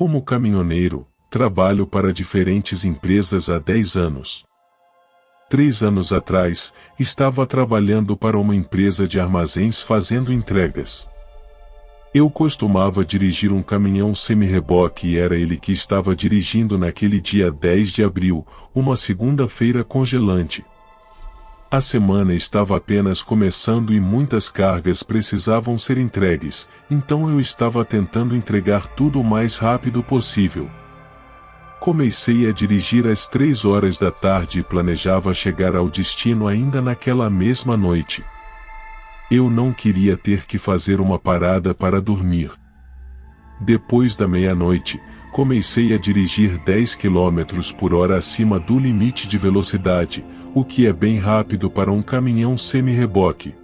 Como caminhoneiro, trabalho para diferentes empresas há 10 anos. 3 anos atrás, estava trabalhando para uma empresa de armazéns fazendo entregas. Eu costumava dirigir um caminhão semi-reboque e era ele que estava dirigindo naquele dia 10 de abril, uma segunda-feira congelante. A semana estava apenas começando e muitas cargas precisavam ser entregues, então eu estava tentando entregar tudo o mais rápido possível. Comecei a dirigir às 3 horas da tarde e planejava chegar ao destino ainda naquela mesma noite. Eu não queria ter que fazer uma parada para dormir. Depois da meia-noite, comecei a dirigir 10 km por hora acima do limite de velocidade, o que é bem rápido para um caminhão semi-reboque.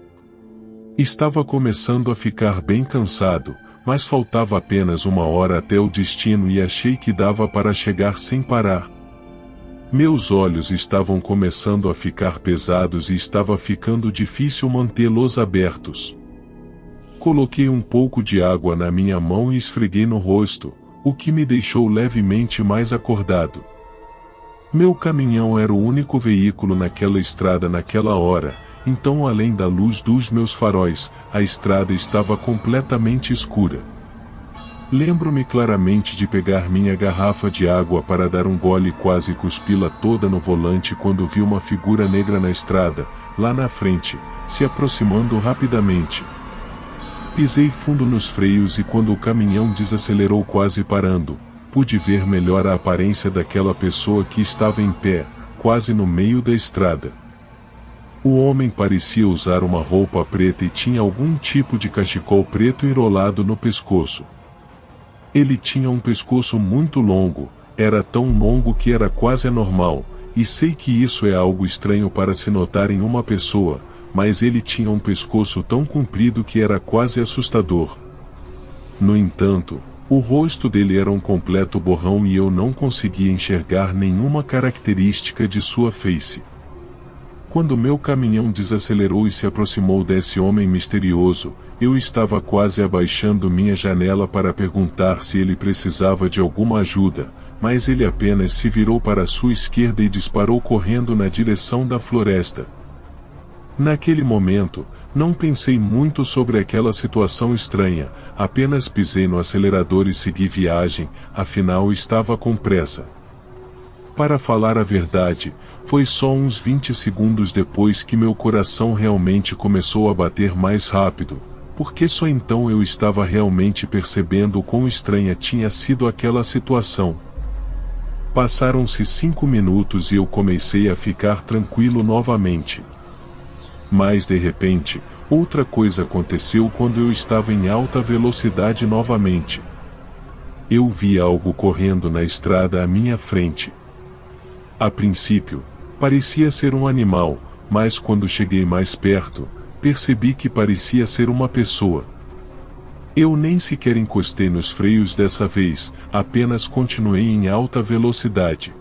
Estava começando a ficar bem cansado, mas faltava apenas 1 hora até o destino e achei que dava para chegar sem parar. Meus olhos estavam começando a ficar pesados e estava ficando difícil mantê-los abertos. Coloquei um pouco de água na minha mão e esfreguei no rosto, o que me deixou levemente mais acordado. Meu caminhão era o único veículo naquela estrada naquela hora, então além da luz dos meus faróis, a estrada estava completamente escura. Lembro-me claramente de pegar minha garrafa de água para dar um gole e quase cuspi-la toda no volante quando vi uma figura negra na estrada, lá na frente, se aproximando rapidamente. Pisei fundo nos freios e quando o caminhão desacelerou quase parando, pude ver melhor a aparência daquela pessoa que estava em pé, quase no meio da estrada. O homem parecia usar uma roupa preta e tinha algum tipo de cachecol preto enrolado no pescoço. Ele tinha um pescoço muito longo, era tão longo que era quase anormal, e sei que isso é algo estranho para se notar em uma pessoa, mas ele tinha um pescoço tão comprido que era quase assustador. No entanto, o rosto dele era um completo borrão e eu não conseguia enxergar nenhuma característica de sua face. Quando meu caminhão desacelerou e se aproximou desse homem misterioso, eu estava quase abaixando minha janela para perguntar se ele precisava de alguma ajuda, mas ele apenas se virou para a sua esquerda e disparou correndo na direção da floresta. Naquele momento, não pensei muito sobre aquela situação estranha, apenas pisei no acelerador e segui viagem, afinal estava com pressa. Para falar a verdade, foi só uns 20 segundos depois que meu coração realmente começou a bater mais rápido, porque só então eu estava realmente percebendo o quão estranha tinha sido aquela situação. Passaram-se 5 minutos e eu comecei a ficar tranquilo novamente. Mas de repente, outra coisa aconteceu quando eu estava em alta velocidade novamente. Eu vi algo correndo na estrada à minha frente. A princípio, parecia ser um animal, mas quando cheguei mais perto, percebi que parecia ser uma pessoa. Eu nem sequer encostei nos freios dessa vez, apenas continuei em alta velocidade.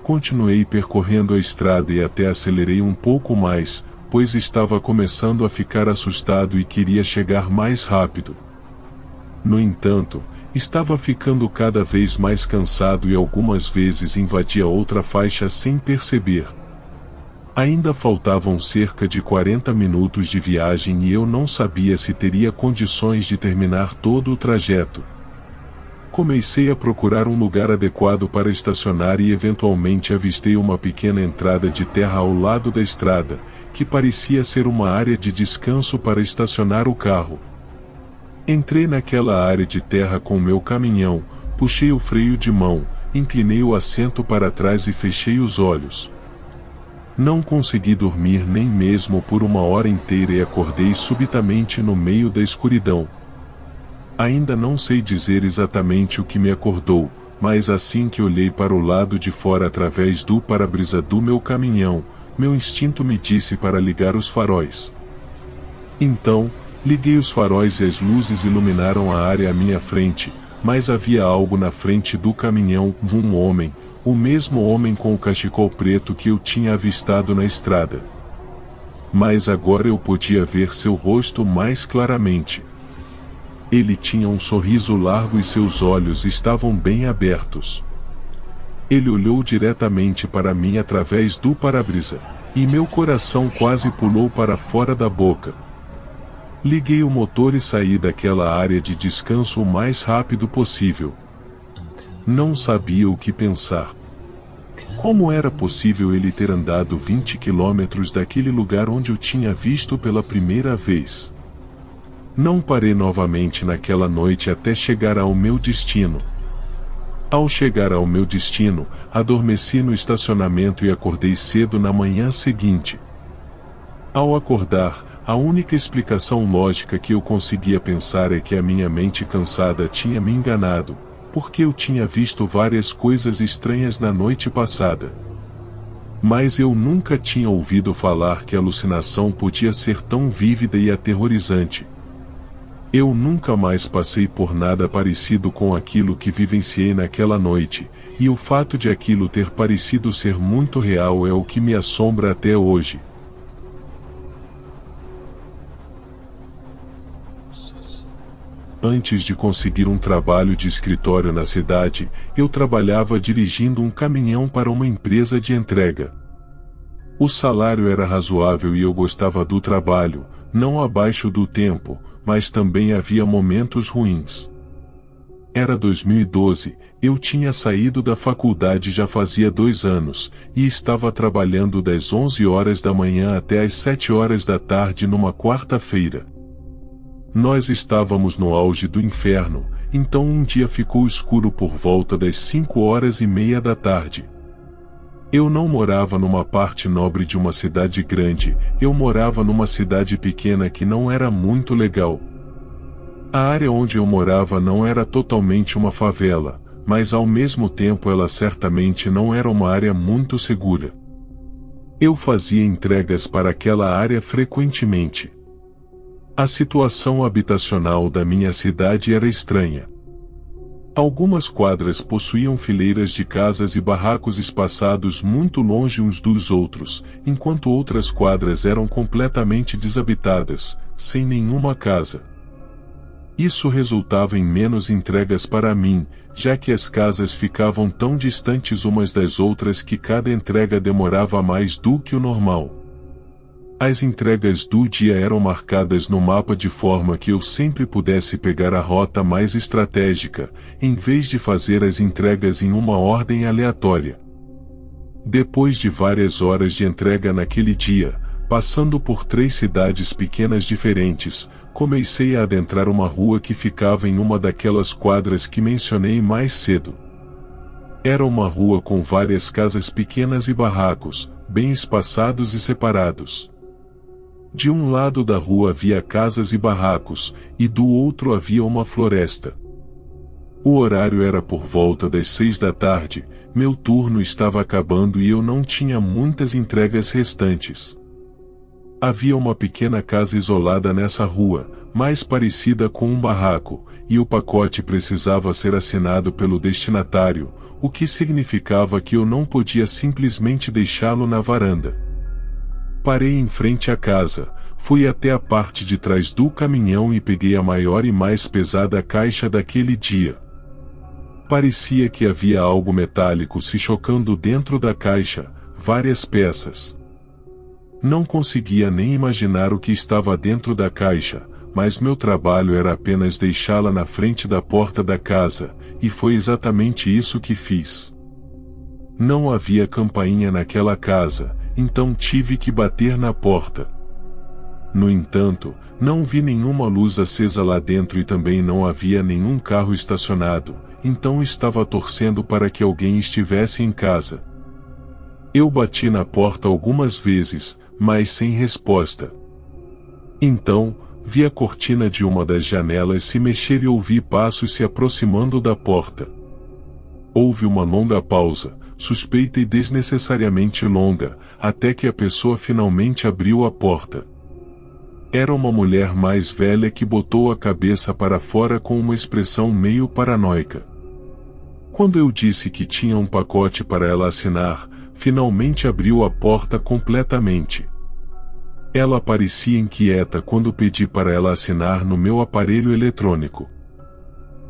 Continuei percorrendo a estrada e até acelerei um pouco mais, pois estava começando a ficar assustado e queria chegar mais rápido. No entanto, estava ficando cada vez mais cansado e algumas vezes invadia outra faixa sem perceber. Ainda faltavam cerca de 40 minutos de viagem e eu não sabia se teria condições de terminar todo o trajeto. Comecei a procurar um lugar adequado para estacionar e eventualmente avistei uma pequena entrada de terra ao lado da estrada, que parecia ser uma área de descanso para estacionar o carro. Entrei naquela área de terra com meu caminhão, puxei o freio de mão, inclinei o assento para trás e fechei os olhos. Não consegui dormir nem mesmo por 1 hora inteira e acordei subitamente no meio da escuridão. Ainda não sei dizer exatamente o que me acordou, mas assim que olhei para o lado de fora através do para-brisa do meu caminhão, meu instinto me disse para ligar os faróis. Então, liguei os faróis e as luzes iluminaram a área à minha frente, mas havia algo na frente do caminhão, um homem, o mesmo homem com o cachecol preto que eu tinha avistado na estrada. Mas agora eu podia ver seu rosto mais claramente. Ele tinha um sorriso largo e seus olhos estavam bem abertos. Ele olhou diretamente para mim através do para-brisa, e meu coração quase pulou para fora da boca. Liguei o motor e saí daquela área de descanso o mais rápido possível. Não sabia o que pensar. Como era possível ele ter andado 20 quilômetros daquele lugar onde eu tinha visto pela primeira vez? Não parei novamente naquela noite até chegar ao meu destino. Ao chegar ao meu destino, adormeci no estacionamento e acordei cedo na manhã seguinte. Ao acordar, a única explicação lógica que eu conseguia pensar é que a minha mente cansada tinha me enganado, porque eu tinha visto várias coisas estranhas na noite passada. Mas eu nunca tinha ouvido falar que a alucinação podia ser tão vívida e aterrorizante. Eu nunca mais passei por nada parecido com aquilo que vivenciei naquela noite, e o fato de aquilo ter parecido ser muito real é o que me assombra até hoje. Antes de conseguir um trabalho de escritório na cidade, eu trabalhava dirigindo um caminhão para uma empresa de entrega. O salário era razoável e eu gostava do trabalho, não abaixo do tempo, mas também havia momentos ruins. Era 2012, eu tinha saído da faculdade já fazia 2 anos, e estava trabalhando das 11 horas da manhã até as 7 horas da tarde numa quarta-feira. Nós estávamos no auge do inferno, então um dia ficou escuro por volta das 5h30 da tarde. Eu não morava numa parte nobre de uma cidade grande, eu morava numa cidade pequena que não era muito legal. A área onde eu morava não era totalmente uma favela, mas ao mesmo tempo ela certamente não era uma área muito segura. Eu fazia entregas para aquela área frequentemente. A situação habitacional da minha cidade era estranha. Algumas quadras possuíam fileiras de casas e barracos espaçados muito longe uns dos outros, enquanto outras quadras eram completamente desabitadas, sem nenhuma casa. Isso resultava em menos entregas para mim, já que as casas ficavam tão distantes umas das outras que cada entrega demorava mais do que o normal. As entregas do dia eram marcadas no mapa de forma que eu sempre pudesse pegar a rota mais estratégica, em vez de fazer as entregas em uma ordem aleatória. Depois de várias horas de entrega naquele dia, passando por 3 cidades pequenas diferentes, comecei a adentrar uma rua que ficava em uma daquelas quadras que mencionei mais cedo. Era uma rua com várias casas pequenas e barracos, bem espaçados e separados. De um lado da rua havia casas e barracos, e do outro havia uma floresta. O horário era por volta das 6 da tarde, meu turno estava acabando e eu não tinha muitas entregas restantes. Havia uma pequena casa isolada nessa rua, mais parecida com um barraco, e o pacote precisava ser assinado pelo destinatário, o que significava que eu não podia simplesmente deixá-lo na varanda. Parei em frente à casa, fui até a parte de trás do caminhão e peguei a maior e mais pesada caixa daquele dia. Parecia que havia algo metálico se chocando dentro da caixa, várias peças. Não conseguia nem imaginar o que estava dentro da caixa, mas meu trabalho era apenas deixá-la na frente da porta da casa, e foi exatamente isso que fiz. Não havia campainha naquela casa, então tive que bater na porta. No entanto, não vi nenhuma luz acesa lá dentro e também não havia nenhum carro estacionado, então estava torcendo para que alguém estivesse em casa. Eu bati na porta algumas vezes, mas sem resposta. Então, vi a cortina de uma das janelas se mexer e ouvi passos se aproximando da porta. Houve uma longa pausa, suspeita e desnecessariamente longa, até que a pessoa finalmente abriu a porta. Era uma mulher mais velha que botou a cabeça para fora com uma expressão meio paranoica. Quando eu disse que tinha um pacote para ela assinar, finalmente abriu a porta completamente. Ela parecia inquieta quando pedi para ela assinar no meu aparelho eletrônico.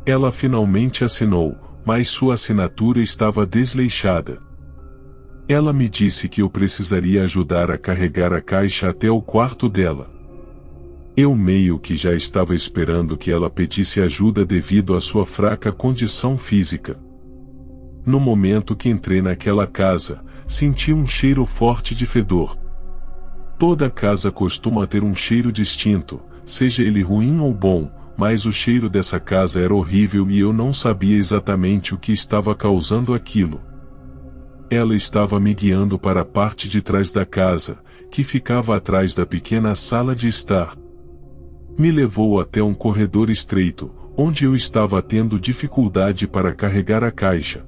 Ela finalmente assinou, mas sua assinatura estava desleixada. Ela me disse que eu precisaria ajudar a carregar a caixa até o quarto dela. Eu meio que já estava esperando que ela pedisse ajuda devido à sua fraca condição física. No momento que entrei naquela casa, senti um cheiro forte de fedor. Toda casa costuma ter um cheiro distinto, seja ele ruim ou bom, mas o cheiro dessa casa era horrível e eu não sabia exatamente o que estava causando aquilo. Ela estava me guiando para a parte de trás da casa, que ficava atrás da pequena sala de estar. Me levou até um corredor estreito, onde eu estava tendo dificuldade para carregar a caixa.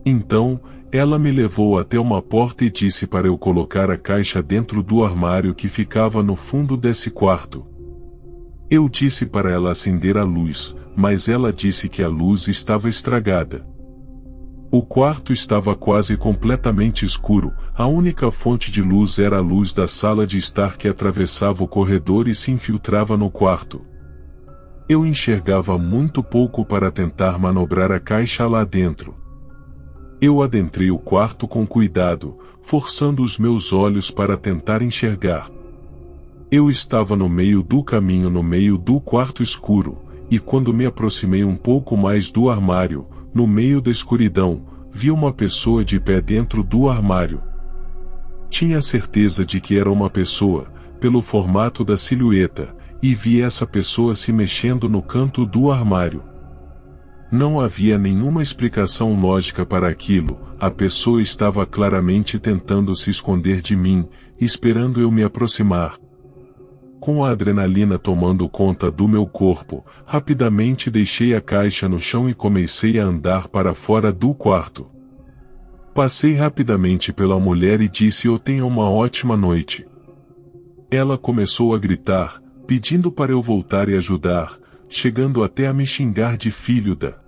Então, ela me levou até uma porta e disse para eu colocar a caixa dentro do armário que ficava no fundo desse quarto. Eu disse para ela acender a luz, mas ela disse que a luz estava estragada. O quarto estava quase completamente escuro, a única fonte de luz era a luz da sala de estar que atravessava o corredor e se infiltrava no quarto. Eu enxergava muito pouco para tentar manobrar a caixa lá dentro. Eu adentrei o quarto com cuidado, forçando os meus olhos para tentar enxergar. Eu estava no meio do caminho no meio do quarto escuro, e quando me aproximei um pouco mais do armário, no meio da escuridão, vi uma pessoa de pé dentro do armário. Tinha certeza de que era uma pessoa, pelo formato da silhueta, e vi essa pessoa se mexendo no canto do armário. Não havia nenhuma explicação lógica para aquilo, a pessoa estava claramente tentando se esconder de mim, esperando eu me aproximar. Com a adrenalina tomando conta do meu corpo, rapidamente deixei a caixa no chão e comecei a andar para fora do quarto. Passei rapidamente pela mulher e disse: "Eu tenho uma ótima noite." Ela começou a gritar, pedindo para eu voltar e ajudar, chegando até a me xingar de filho da...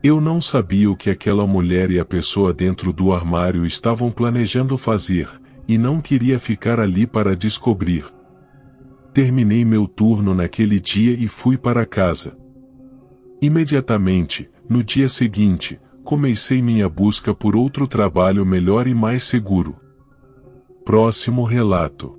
Eu não sabia o que aquela mulher e a pessoa dentro do armário estavam planejando fazer, e não queria ficar ali para descobrir. Terminei meu turno naquele dia e fui para casa. Imediatamente, no dia seguinte, comecei minha busca por outro trabalho melhor e mais seguro. Próximo relato.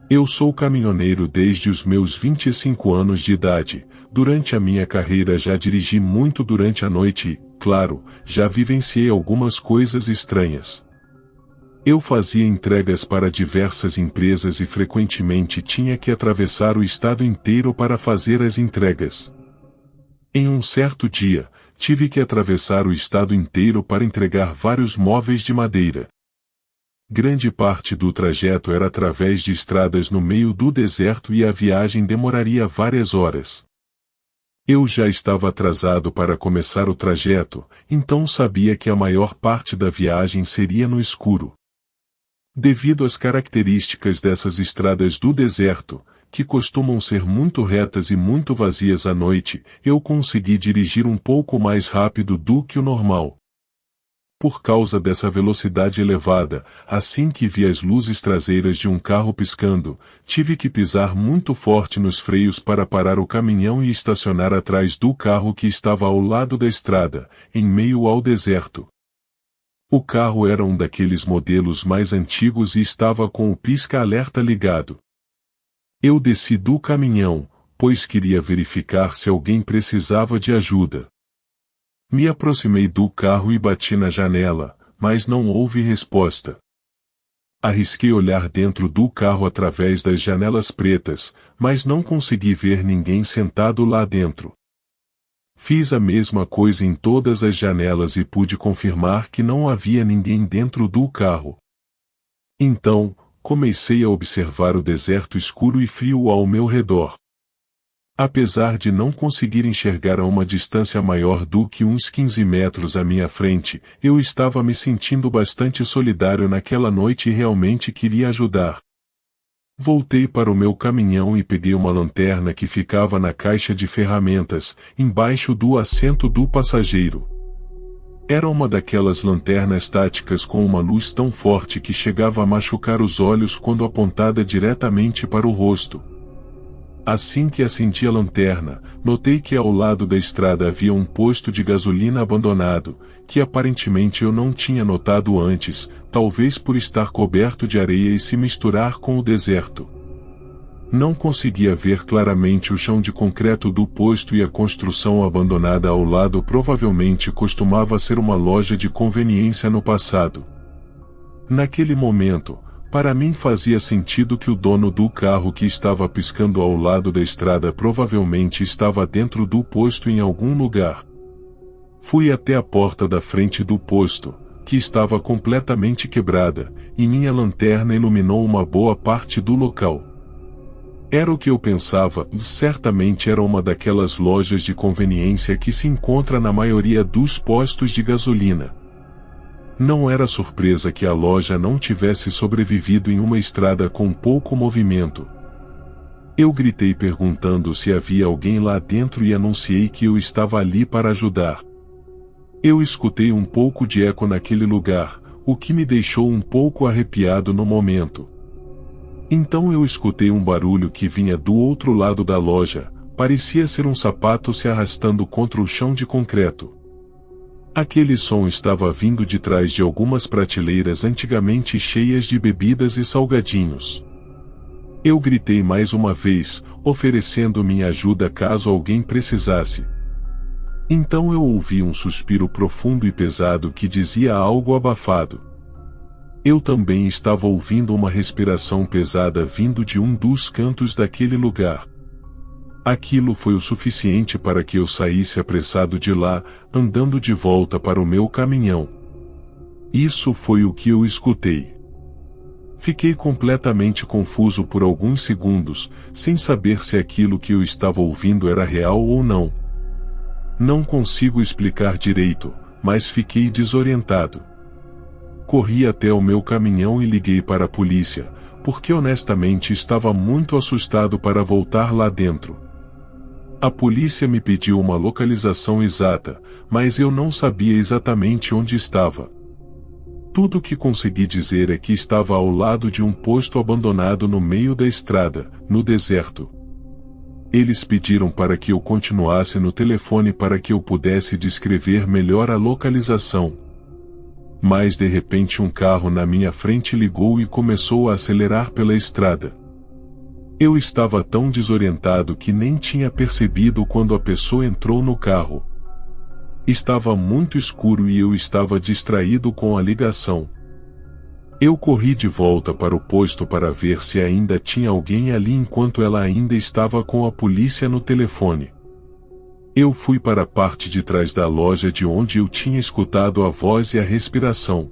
Eu sou caminhoneiro desde os meus 25 anos de idade. Durante a minha carreira já dirigi muito durante a noite e, claro, já vivenciei algumas coisas estranhas. Eu fazia entregas para diversas empresas e frequentemente tinha que atravessar o estado inteiro para fazer as entregas. Em um certo dia, tive que atravessar o estado inteiro para entregar vários móveis de madeira. Grande parte do trajeto era através de estradas no meio do deserto e a viagem demoraria várias horas. Eu já estava atrasado para começar o trajeto, então sabia que a maior parte da viagem seria no escuro. Devido às características dessas estradas do deserto, que costumam ser muito retas e muito vazias à noite, eu consegui dirigir um pouco mais rápido do que o normal. Por causa dessa velocidade elevada, assim que vi as luzes traseiras de um carro piscando, tive que pisar muito forte nos freios para parar o caminhão e estacionar atrás do carro que estava ao lado da estrada, em meio ao deserto. O carro era um daqueles modelos mais antigos e estava com o pisca-alerta ligado. Eu desci do caminhão, pois queria verificar se alguém precisava de ajuda. Me aproximei do carro e bati na janela, mas não houve resposta. Arrisquei olhar dentro do carro através das janelas pretas, mas não consegui ver ninguém sentado lá dentro. Fiz a mesma coisa em todas as janelas e pude confirmar que não havia ninguém dentro do carro. Então, comecei a observar o deserto escuro e frio ao meu redor. Apesar de não conseguir enxergar a uma distância maior do que uns 15 metros à minha frente, eu estava me sentindo bastante solidário naquela noite e realmente queria ajudar. Voltei para o meu caminhão e peguei uma lanterna que ficava na caixa de ferramentas, embaixo do assento do passageiro. Era uma daquelas lanternas táticas com uma luz tão forte que chegava a machucar os olhos quando apontada diretamente para o rosto. Assim que acendi a lanterna, notei que ao lado da estrada havia um posto de gasolina abandonado, que aparentemente eu não tinha notado antes, talvez por estar coberto de areia e se misturar com o deserto. Não conseguia ver claramente o chão de concreto do posto e a construção abandonada ao lado provavelmente costumava ser uma loja de conveniência no passado. Naquele momento, para mim fazia sentido que o dono do carro que estava piscando ao lado da estrada provavelmente estava dentro do posto em algum lugar. Fui até a porta da frente do posto, que estava completamente quebrada, e minha lanterna iluminou uma boa parte do local. Era o que eu pensava, certamente era uma daquelas lojas de conveniência que se encontra na maioria dos postos de gasolina. Não era surpresa que a loja não tivesse sobrevivido em uma estrada com pouco movimento. Eu gritei perguntando se havia alguém lá dentro e anunciei que eu estava ali para ajudar. Eu escutei um pouco de eco naquele lugar, o que me deixou um pouco arrepiado no momento. Então eu escutei um barulho que vinha do outro lado da loja, parecia ser um sapato se arrastando contra o chão de concreto. Aquele som estava vindo de trás de algumas prateleiras antigamente cheias de bebidas e salgadinhos. Eu gritei mais uma vez, oferecendo minha ajuda caso alguém precisasse. Então eu ouvi um suspiro profundo e pesado que dizia algo abafado. Eu também estava ouvindo uma respiração pesada vindo de um dos cantos daquele lugar. Aquilo foi o suficiente para que eu saísse apressado de lá, andando de volta para o meu caminhão. Isso foi o que eu escutei. Fiquei completamente confuso por alguns segundos, sem saber se aquilo que eu estava ouvindo era real ou não. Não consigo explicar direito, mas fiquei desorientado. Corri até o meu caminhão e liguei para a polícia, porque honestamente estava muito assustado para voltar lá dentro. A polícia me pediu uma localização exata, mas eu não sabia exatamente onde estava. Tudo o que consegui dizer é que estava ao lado de um posto abandonado no meio da estrada, no deserto. Eles pediram para que eu continuasse no telefone para que eu pudesse descrever melhor a localização. Mas de repente um carro na minha frente ligou e começou a acelerar pela estrada. Eu estava tão desorientado que nem tinha percebido quando a pessoa entrou no carro. Estava muito escuro e eu estava distraído com a ligação. Eu corri de volta para o posto para ver se ainda tinha alguém ali enquanto ela ainda estava com a polícia no telefone. Eu fui para a parte de trás da loja de onde eu tinha escutado a voz e a respiração.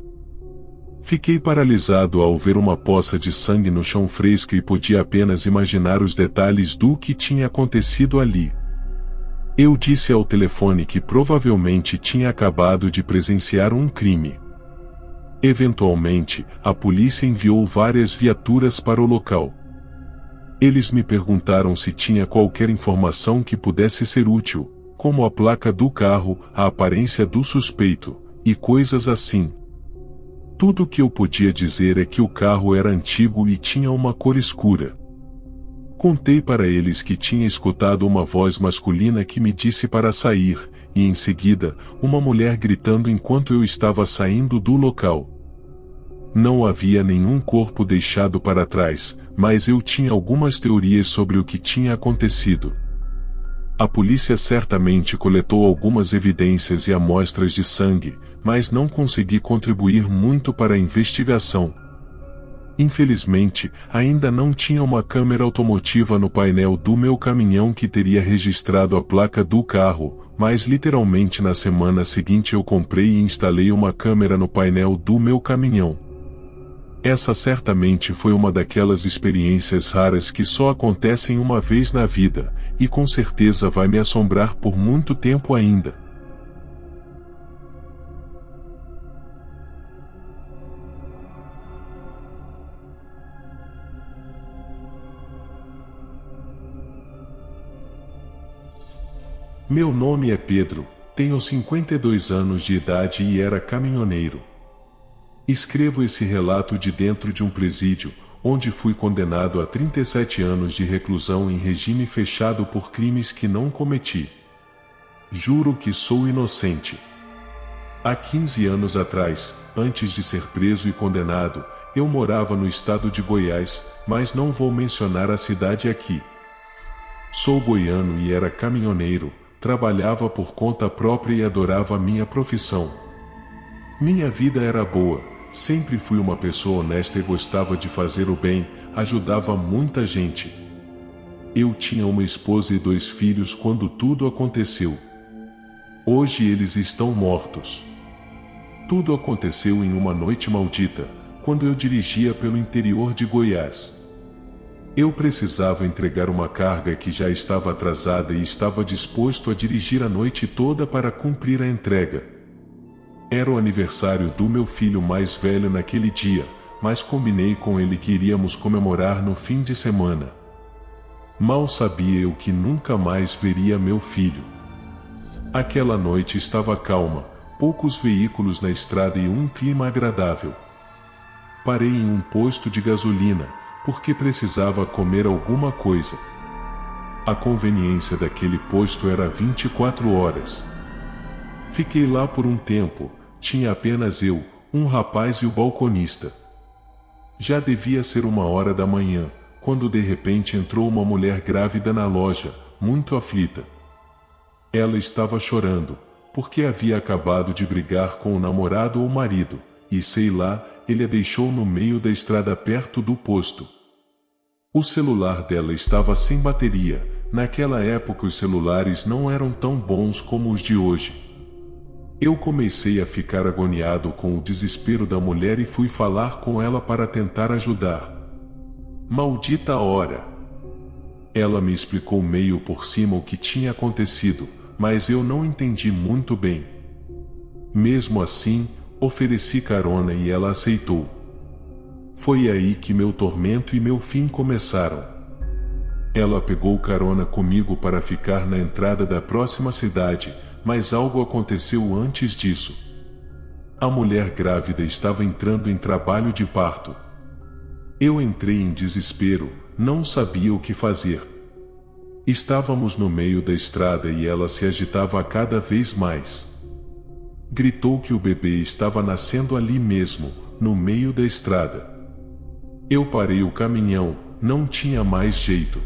Fiquei paralisado ao ver uma poça de sangue no chão fresco e podia apenas imaginar os detalhes do que tinha acontecido ali. Eu disse ao telefone que provavelmente tinha acabado de presenciar um crime. Eventualmente, a polícia enviou várias viaturas para o local. Eles me perguntaram se tinha qualquer informação que pudesse ser útil, como a placa do carro, a aparência do suspeito, e coisas assim. Tudo o que eu podia dizer é que o carro era antigo e tinha uma cor escura. Contei para eles que tinha escutado uma voz masculina que me disse para sair, e em seguida, uma mulher gritando enquanto eu estava saindo do local. Não havia nenhum corpo deixado para trás, mas eu tinha algumas teorias sobre o que tinha acontecido. A polícia certamente coletou algumas evidências e amostras de sangue, mas não consegui contribuir muito para a investigação. Infelizmente, ainda não tinha uma câmera automotiva no painel do meu caminhão que teria registrado a placa do carro, mas literalmente na semana seguinte eu comprei e instalei uma câmera no painel do meu caminhão. Essa certamente foi uma daquelas experiências raras que só acontecem uma vez na vida, e com certeza vai me assombrar por muito tempo ainda. Meu nome é Pedro, Tenho 52 anos de idade e era caminhoneiro. Escrevo esse relato de dentro de um presídio, onde fui condenado a 37 anos de reclusão em regime fechado por crimes que não cometi. Juro que sou inocente. Há 15 anos atrás, antes de ser preso e condenado, eu morava no estado de Goiás, mas não vou mencionar a cidade aqui. Sou goiano e era caminhoneiro, trabalhava por conta própria e adorava minha profissão. Minha vida era boa, sempre fui uma pessoa honesta e gostava de fazer o bem, ajudava muita gente. Eu tinha uma esposa e 2 filhos quando tudo aconteceu. Hoje eles estão mortos. Tudo aconteceu em uma noite maldita, quando eu dirigia pelo interior de Goiás. Eu precisava entregar uma carga que já estava atrasada e estava disposto a dirigir a noite toda para cumprir a entrega. Era o aniversário do meu filho mais velho naquele dia, mas combinei com ele que iríamos comemorar no fim de semana. Mal sabia eu que nunca mais veria meu filho. Aquela noite estava calma, poucos veículos na estrada e um clima agradável. Parei em um posto de gasolina, porque precisava comer alguma coisa. A conveniência daquele posto era 24 horas. Fiquei lá por um tempo, tinha apenas eu, um rapaz e o balconista. Já devia ser 1h da manhã, quando de repente entrou uma mulher grávida na loja, muito aflita. Ela estava chorando, porque havia acabado de brigar com o namorado ou marido, e sei lá, ele a deixou no meio da estrada perto do posto. O celular dela estava sem bateria. Naquela época os celulares não eram tão bons como os de hoje. Eu comecei a ficar agoniado com o desespero da mulher e fui falar com ela para tentar ajudar. Maldita hora! Ela me explicou meio por cima o que tinha acontecido, mas eu não entendi muito bem. Mesmo assim, ofereci carona e ela aceitou. Foi aí que meu tormento e meu fim começaram. Ela pegou carona comigo para ficar na entrada da próxima cidade, mas algo aconteceu antes disso. A mulher grávida estava entrando em trabalho de parto. Eu entrei em desespero, não sabia o que fazer. Estávamos no meio da estrada e ela se agitava cada vez mais. Gritou que o bebê estava nascendo ali mesmo, no meio da estrada. Eu parei o caminhão, não tinha mais jeito.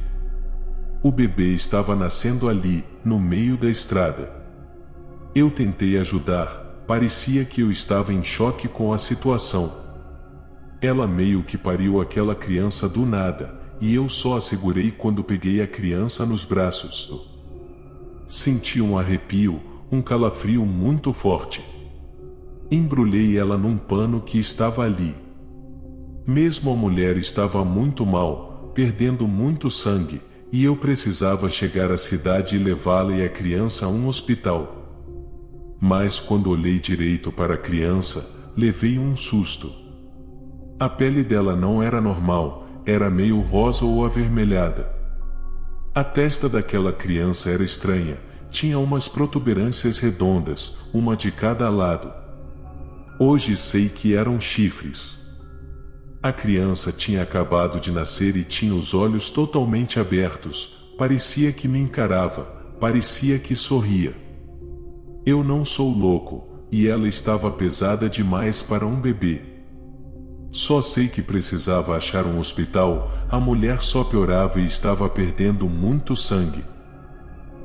O bebê estava nascendo ali, no meio da estrada. Eu tentei ajudar, parecia que eu estava em choque com a situação. Ela meio que pariu aquela criança do nada, e eu só a segurei quando peguei a criança nos braços. Senti um arrepio, um calafrio muito forte. Embrulhei ela num pano que estava ali. Mesmo a mulher estava muito mal, perdendo muito sangue, e eu precisava chegar à cidade e levá-la e a criança a um hospital. Mas quando olhei direito para a criança, levei um susto. A pele dela não era normal, era meio rosa ou avermelhada. A testa daquela criança era estranha, tinha umas protuberâncias redondas, uma de cada lado. Hoje sei que eram chifres. A criança tinha acabado de nascer e tinha os olhos totalmente abertos, parecia que me encarava, parecia que sorria. Eu não sou louco, e ela estava pesada demais para um bebê. Só sei que precisava achar um hospital, a mulher só piorava e estava perdendo muito sangue.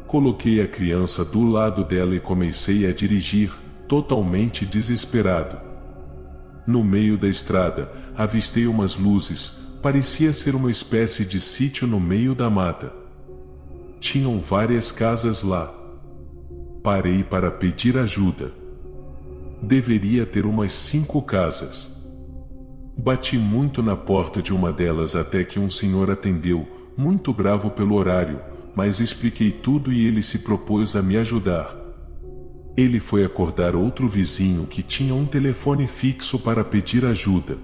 Coloquei a criança do lado dela e comecei a dirigir, totalmente desesperado. No meio da estrada, avistei umas luzes, parecia ser uma espécie de sítio no meio da mata. Tinham várias casas lá. Parei para pedir ajuda. Deveria ter umas 5 casas. Bati muito na porta de uma delas até que um senhor atendeu, muito bravo pelo horário, mas expliquei tudo e ele se propôs a me ajudar. Ele foi acordar outro vizinho que tinha um telefone fixo para pedir ajuda.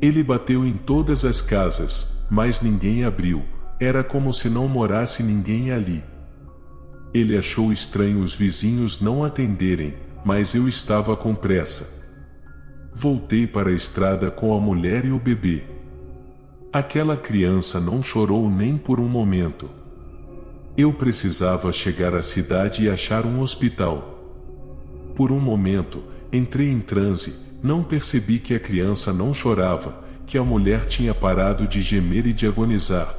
Ele bateu em todas as casas, mas ninguém abriu, era como se não morasse ninguém ali. Ele achou estranho os vizinhos não atenderem, mas eu estava com pressa. Voltei para a estrada com a mulher e o bebê. Aquela criança não chorou nem por um momento. Eu precisava chegar à cidade e achar um hospital. Por um momento, entrei em transe, não percebi que a criança não chorava, que a mulher tinha parado de gemer e de agonizar.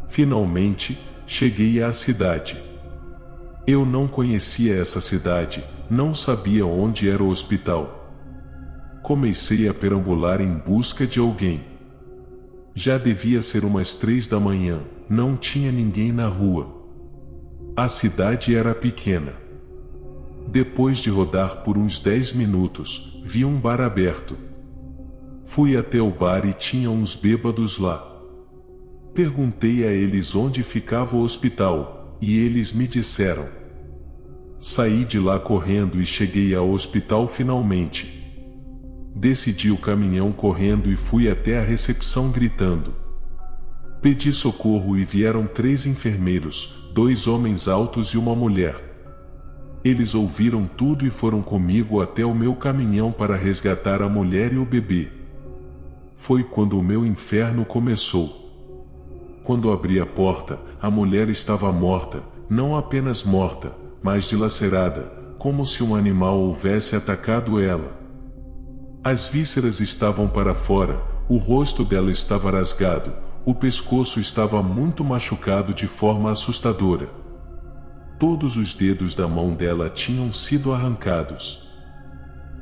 Finalmente, cheguei à cidade. Eu não conhecia essa cidade, não sabia onde era o hospital. Comecei a perambular em busca de alguém. Já devia ser umas 3 da manhã, não tinha ninguém na rua. A cidade era pequena. Depois de rodar por uns 10 minutos, vi um bar aberto. Fui até o bar e tinha uns bêbados lá. Perguntei a eles onde ficava o hospital, e eles me disseram. Saí de lá correndo e cheguei ao hospital finalmente. Desci o caminhão correndo e fui até a recepção gritando. Pedi socorro e vieram 3 enfermeiros, 2 homens altos e uma mulher. Eles ouviram tudo e foram comigo até o meu caminhão para resgatar a mulher e o bebê. Foi quando o meu inferno começou. Quando abri a porta, a mulher estava morta, não apenas morta, mas dilacerada, como se um animal houvesse atacado ela. As vísceras estavam para fora, o rosto dela estava rasgado, o pescoço estava muito machucado de forma assustadora. Todos os dedos da mão dela tinham sido arrancados.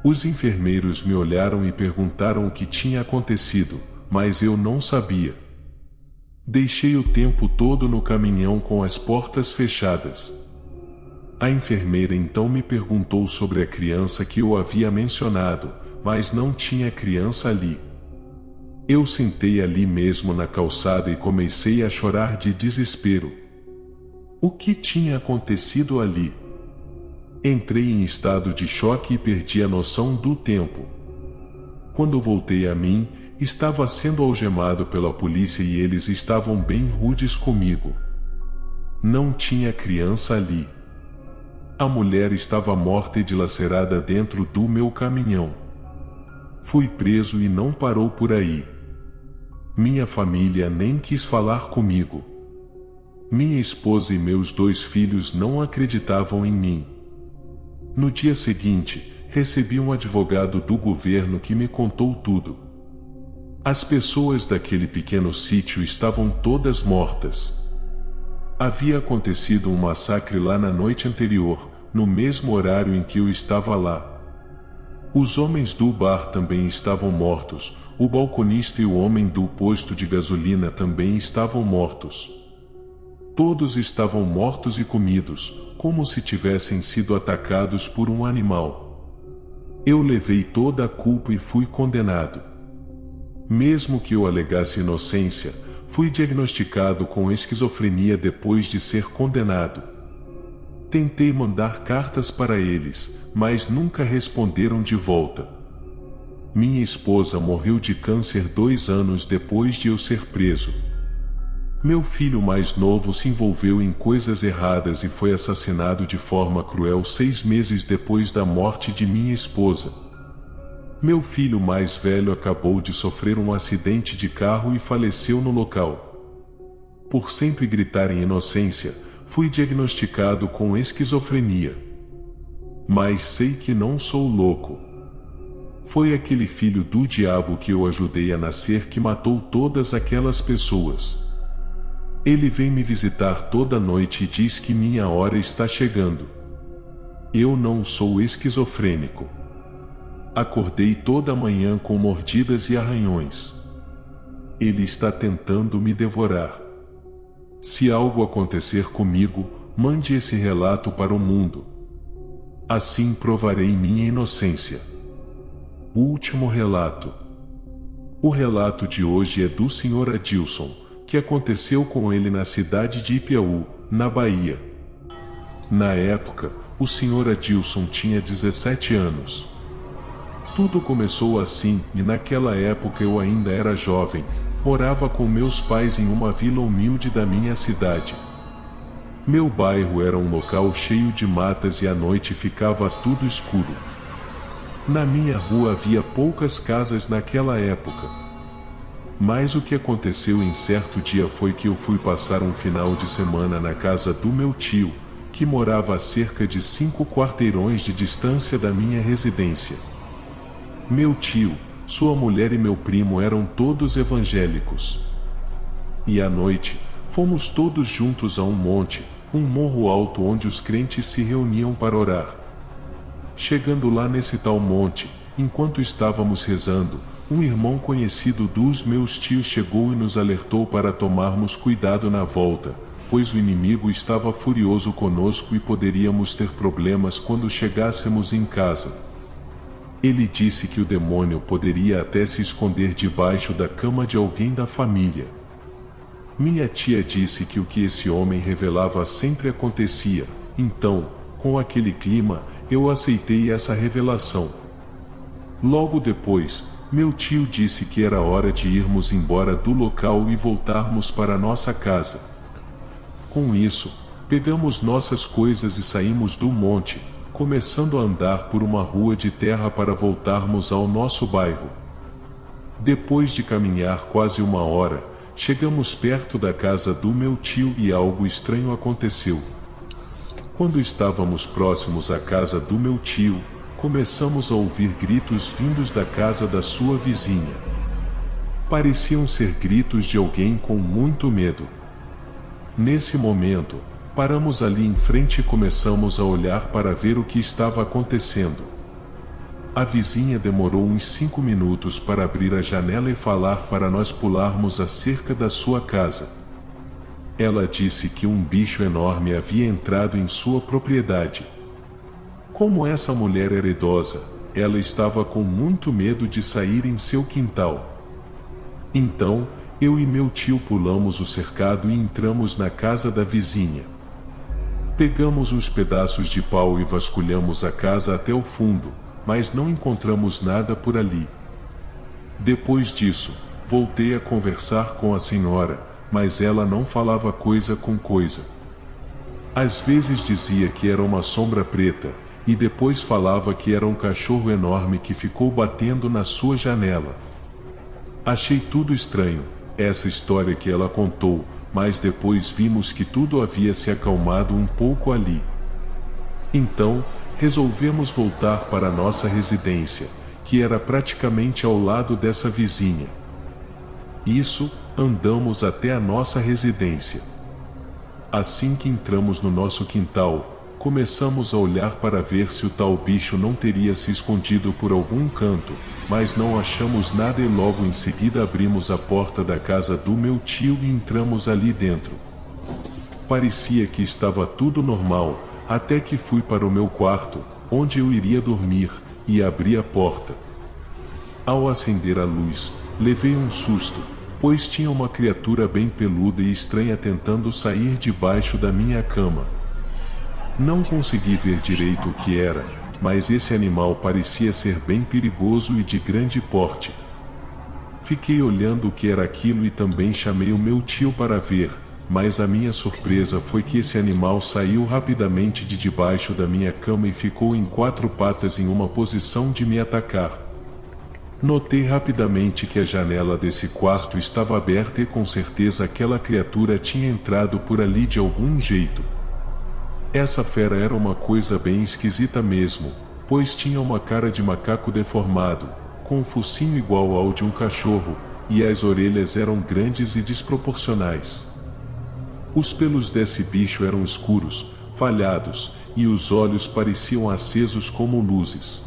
Os enfermeiros me olharam e perguntaram o que tinha acontecido, mas eu não sabia. Deixei o tempo todo no caminhão com as portas fechadas. A enfermeira então me perguntou sobre a criança que eu havia mencionado, mas não tinha criança ali. Eu sentei ali mesmo na calçada e comecei a chorar de desespero. O que tinha acontecido ali? Entrei em estado de choque e perdi a noção do tempo. Quando voltei a mim, estava sendo algemado pela polícia e eles estavam bem rudes comigo. Não tinha criança ali. A mulher estava morta e dilacerada dentro do meu caminhão. Fui preso e não parou por aí. Minha família nem quis falar comigo. Minha esposa e meus 2 filhos não acreditavam em mim. No dia seguinte, recebi um advogado do governo que me contou tudo. As pessoas daquele pequeno sítio estavam todas mortas. Havia acontecido um massacre lá na noite anterior, no mesmo horário em que eu estava lá. Os homens do bar também estavam mortos, o balconista e o homem do posto de gasolina também estavam mortos. Todos estavam mortos e comidos, como se tivessem sido atacados por um animal. Eu levei toda a culpa e fui condenado. Mesmo que eu alegasse inocência, fui diagnosticado com esquizofrenia depois de ser condenado. Tentei mandar cartas para eles, mas nunca responderam de volta. Minha esposa morreu de câncer 2 anos depois de eu ser preso. Meu filho mais novo se envolveu em coisas erradas e foi assassinado de forma cruel 6 meses depois da morte de minha esposa. Meu filho mais velho acabou de sofrer um acidente de carro e faleceu no local. Por sempre gritar em inocência, fui diagnosticado com esquizofrenia. Mas sei que não sou louco. Foi aquele filho do diabo que eu ajudei a nascer que matou todas aquelas pessoas. Ele vem me visitar toda noite e diz que minha hora está chegando. Eu não sou esquizofrênico. Acordei toda manhã com mordidas e arranhões. Ele está tentando me devorar. Se algo acontecer comigo, mande esse relato para o mundo. Assim provarei minha inocência. Último relato. O relato de hoje é do Sr. Adilson, que aconteceu com ele na cidade de Ipiaú, na Bahia. Na época, o Sr. Adilson tinha 17 anos. Tudo começou assim, e naquela época eu ainda era jovem, morava com meus pais em uma vila humilde da minha cidade. Meu bairro era um local cheio de matas e à noite ficava tudo escuro. Na minha rua havia poucas casas naquela época. Mas o que aconteceu em certo dia foi que eu fui passar um final de semana na casa do meu tio, que morava a cerca de 5 quarteirões de distância da minha residência. Meu tio, sua mulher e meu primo eram todos evangélicos. E à noite, fomos todos juntos a um monte, um morro alto onde os crentes se reuniam para orar. Chegando lá nesse tal monte, enquanto estávamos rezando, um irmão conhecido dos meus tios chegou e nos alertou para tomarmos cuidado na volta, pois o inimigo estava furioso conosco e poderíamos ter problemas quando chegássemos em casa. Ele disse que o demônio poderia até se esconder debaixo da cama de alguém da família. Minha tia disse que o que esse homem revelava sempre acontecia, então, com aquele clima, eu aceitei essa revelação. Logo depois, meu tio disse que era hora de irmos embora do local e voltarmos para nossa casa. Com isso, pegamos nossas coisas e saímos do monte, começando a andar por uma rua de terra para voltarmos ao nosso bairro. Depois de caminhar quase uma hora, chegamos perto da casa do meu tio e algo estranho aconteceu. Quando estávamos próximos à casa do meu tio, começamos a ouvir gritos vindos da casa da sua vizinha. Pareciam ser gritos de alguém com muito medo. Nesse momento, paramos ali em frente e começamos a olhar para ver o que estava acontecendo. A vizinha demorou uns 5 minutos para abrir a janela e falar para nós pularmos a cerca da sua casa. Ela disse que um bicho enorme havia entrado em sua propriedade. Como essa mulher era idosa, ela estava com muito medo de sair em seu quintal. Então, eu e meu tio pulamos o cercado e entramos na casa da vizinha. Pegamos uns pedaços de pau e vasculhamos a casa até o fundo, mas não encontramos nada por ali. Depois disso, voltei a conversar com a senhora, mas ela não falava coisa com coisa. Às vezes dizia que era uma sombra preta, e depois falava que era um cachorro enorme que ficou batendo na sua janela. Achei tudo estranho, essa história que ela contou, mas depois vimos que tudo havia se acalmado um pouco ali. Então, resolvemos voltar para nossa residência, que era praticamente ao lado dessa vizinha. Isso, andamos até a nossa residência. Assim que entramos no nosso quintal, começamos a olhar para ver se o tal bicho não teria se escondido por algum canto, mas não achamos nada e logo em seguida abrimos a porta da casa do meu tio e entramos ali dentro. Parecia que estava tudo normal, até que fui para o meu quarto, onde eu iria dormir, e abri a porta. Ao acender a luz, levei um susto, pois tinha uma criatura bem peluda e estranha tentando sair debaixo da minha cama. Não consegui ver direito o que era, mas esse animal parecia ser bem perigoso e de grande porte. Fiquei olhando o que era aquilo e também chamei o meu tio para ver, mas a minha surpresa foi que esse animal saiu rapidamente de debaixo da minha cama e ficou em 4 patas em uma posição de me atacar. Notei rapidamente que a janela desse quarto estava aberta e com certeza aquela criatura tinha entrado por ali de algum jeito. Essa fera era uma coisa bem esquisita mesmo, pois tinha uma cara de macaco deformado, com um focinho igual ao de um cachorro, e as orelhas eram grandes e desproporcionais. Os pelos desse bicho eram escuros, falhados, e os olhos pareciam acesos como luzes.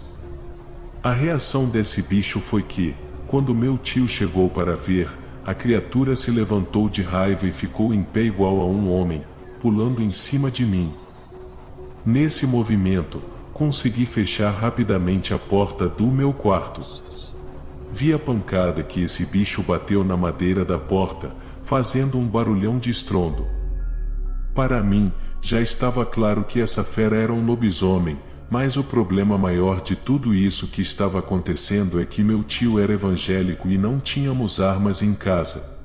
A reação desse bicho foi que, quando meu tio chegou para ver, a criatura se levantou de raiva e ficou em pé igual a um homem, pulando em cima de mim. Nesse movimento, consegui fechar rapidamente a porta do meu quarto. Vi a pancada que esse bicho bateu na madeira da porta, fazendo um barulhão de estrondo. Para mim, já estava claro que essa fera era um lobisomem, mas o problema maior de tudo isso que estava acontecendo é que meu tio era evangélico e não tínhamos armas em casa.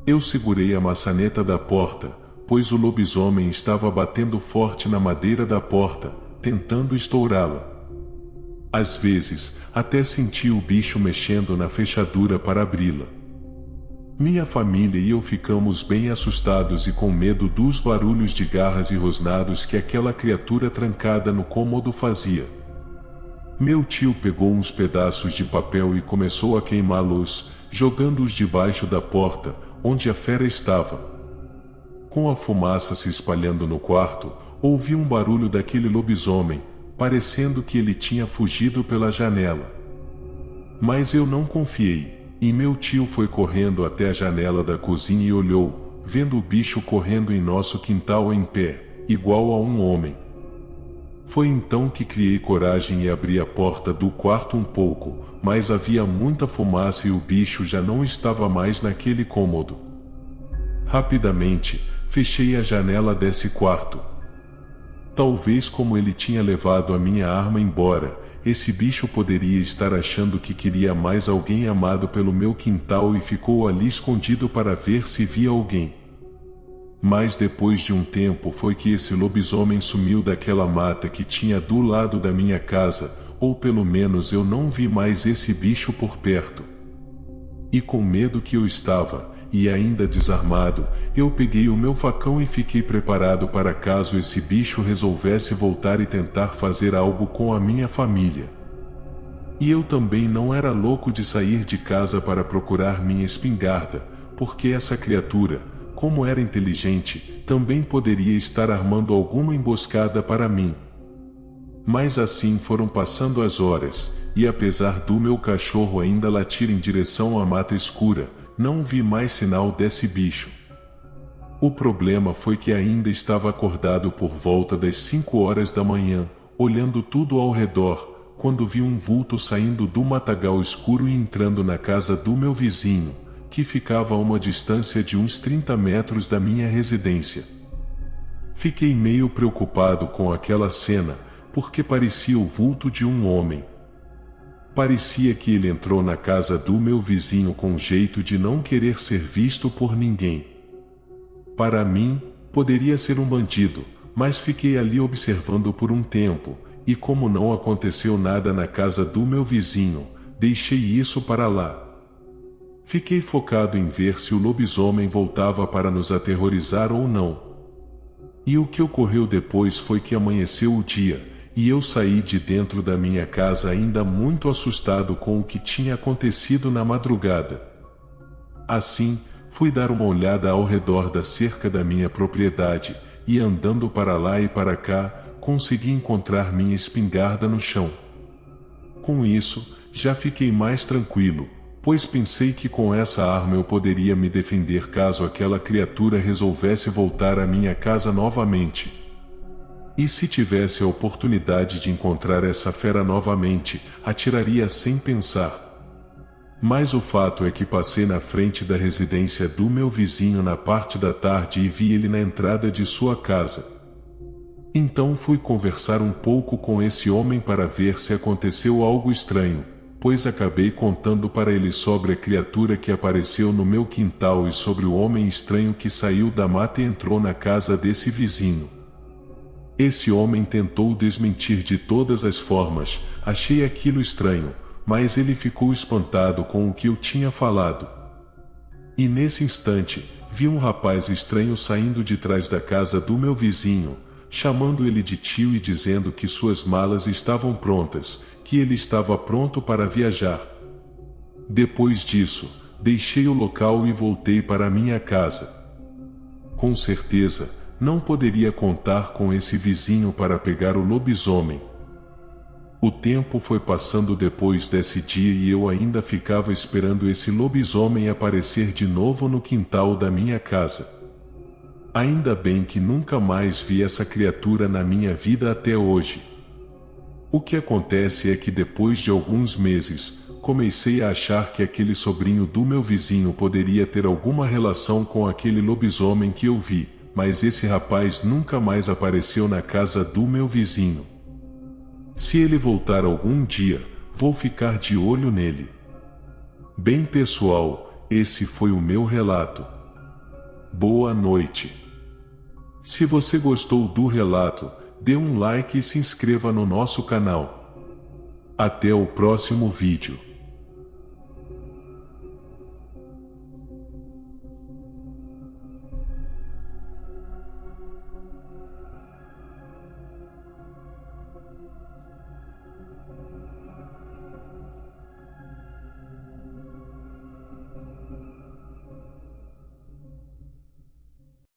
Eu segurei a maçaneta da porta, pois o lobisomem estava batendo forte na madeira da porta, tentando estourá-la. Às vezes, até senti o bicho mexendo na fechadura para abri-la. Minha família e eu ficamos bem assustados e com medo dos barulhos de garras e rosnados que aquela criatura trancada no cômodo fazia. Meu tio pegou uns pedaços de papel e começou a queimá-los, jogando-os debaixo da porta, onde a fera estava. Com a fumaça se espalhando no quarto, ouvi um barulho daquele lobisomem, parecendo que ele tinha fugido pela janela. Mas eu não confiei, e meu tio foi correndo até a janela da cozinha e olhou, vendo o bicho correndo em nosso quintal em pé, igual a um homem. Foi então que criei coragem e abri a porta do quarto um pouco, mas havia muita fumaça e o bicho já não estava mais naquele cômodo. Rapidamente, fechei a janela desse quarto. Talvez como ele tinha levado a minha arma embora, esse bicho poderia estar achando que queria mais alguém amado pelo meu quintal e ficou ali escondido para ver se via alguém. Mas depois de um tempo foi que esse lobisomem sumiu daquela mata que tinha do lado da minha casa, ou pelo menos eu não vi mais esse bicho por perto. E com medo que eu estava, e ainda desarmado, eu peguei o meu facão e fiquei preparado para caso esse bicho resolvesse voltar e tentar fazer algo com a minha família. E eu também não era louco de sair de casa para procurar minha espingarda, porque essa criatura, como era inteligente, também poderia estar armando alguma emboscada para mim. Mas assim foram passando as horas, e apesar do meu cachorro ainda latir em direção à mata escura, não vi mais sinal desse bicho. O problema foi que ainda estava acordado por volta das 5 horas da manhã, olhando tudo ao redor, quando vi um vulto saindo do matagal escuro e entrando na casa do meu vizinho, que ficava a uma distância de uns 30 metros da minha residência. Fiquei meio preocupado com aquela cena, porque parecia o vulto de um homem. Parecia que ele entrou na casa do meu vizinho com jeito de não querer ser visto por ninguém. Para mim, poderia ser um bandido, mas fiquei ali observando por um tempo, e como não aconteceu nada na casa do meu vizinho, deixei isso para lá. Fiquei focado em ver se o lobisomem voltava para nos aterrorizar ou não. E o que ocorreu depois foi que amanheceu o dia, e eu saí de dentro da minha casa ainda muito assustado com o que tinha acontecido na madrugada. Assim, fui dar uma olhada ao redor da cerca da minha propriedade, e andando para lá e para cá, consegui encontrar minha espingarda no chão. Com isso, já fiquei mais tranquilo, pois pensei que com essa arma eu poderia me defender caso aquela criatura resolvesse voltar à minha casa novamente. E se tivesse a oportunidade de encontrar essa fera novamente, atiraria sem pensar. Mas o fato é que passei na frente da residência do meu vizinho na parte da tarde e vi ele na entrada de sua casa. Então fui conversar um pouco com esse homem para ver se aconteceu algo estranho, pois acabei contando para ele sobre a criatura que apareceu no meu quintal e sobre o homem estranho que saiu da mata e entrou na casa desse vizinho. Esse homem tentou desmentir de todas as formas, achei aquilo estranho, mas ele ficou espantado com o que eu tinha falado. E nesse instante, vi um rapaz estranho saindo de trás da casa do meu vizinho, chamando ele de tio e dizendo que suas malas estavam prontas, que ele estava pronto para viajar. Depois disso, deixei o local e voltei para minha casa. Com certeza, não poderia contar com esse vizinho para pegar o lobisomem. O tempo foi passando depois desse dia e eu ainda ficava esperando esse lobisomem aparecer de novo no quintal da minha casa. Ainda bem que nunca mais vi essa criatura na minha vida até hoje. O que acontece é que depois de alguns meses, comecei a achar que aquele sobrinho do meu vizinho poderia ter alguma relação com aquele lobisomem que eu vi, mas esse rapaz nunca mais apareceu na casa do meu vizinho. Se ele voltar algum dia, vou ficar de olho nele. Bem pessoal, esse foi o meu relato. Boa noite. Se você gostou do relato, dê um like e se inscreva no nosso canal. Até o próximo vídeo.